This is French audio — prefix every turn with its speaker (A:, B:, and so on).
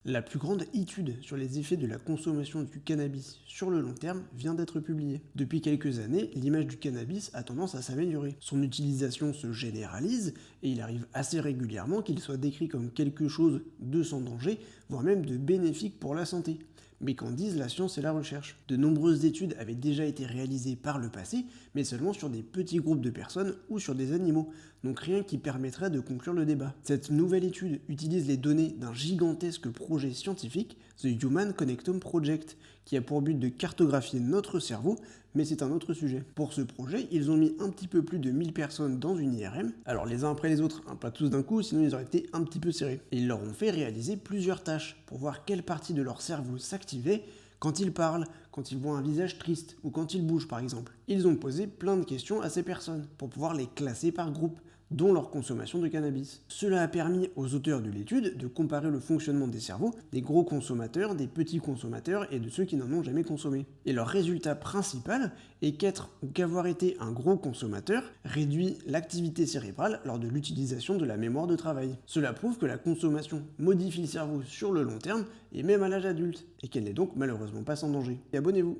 A: La plus grande étude sur les effets de la consommation du cannabis sur le long terme vient d'être publiée. Depuis quelques années, l'image du cannabis a tendance à s'améliorer. Son utilisation se généralise et il arrive assez régulièrement qu'il soit décrit comme quelque chose de sans danger, voire même de bénéfique pour la santé. Mais qu'en disent la science et la recherche? De nombreuses études avaient déjà été réalisées par le passé, mais seulement sur des petits groupes de personnes ou sur des animaux, donc rien qui permettrait de conclure le débat. Cette nouvelle étude utilise les données d'un gigantesque projet scientifique, The Human Connectome Project, qui a pour but de cartographier notre cerveau, mais c'est un autre sujet. Pour ce projet, ils ont mis un petit peu plus de 1000 personnes dans une IRM, alors les uns après les autres, pas tous d'un coup, sinon ils auraient été un petit peu serrés. Et ils leur ont fait réaliser plusieurs tâches pour voir quelle partie de leur cerveau s'activait quand ils parlent, quand ils voient un visage triste ou quand ils bougent par exemple. Ils ont posé plein de questions à ces personnes pour pouvoir les classer par groupe, dont leur consommation de cannabis. Cela a permis aux auteurs de l'étude de comparer le fonctionnement des cerveaux des gros consommateurs, des petits consommateurs et de ceux qui n'en ont jamais consommé. Et leur résultat principal est qu'être ou qu'avoir été un gros consommateur réduit l'activité cérébrale lors de l'utilisation de la mémoire de travail. Cela prouve que la consommation modifie le cerveau sur le long terme et même à l'âge adulte, et qu'elle n'est donc malheureusement pas sans danger. Et abonnez-vous!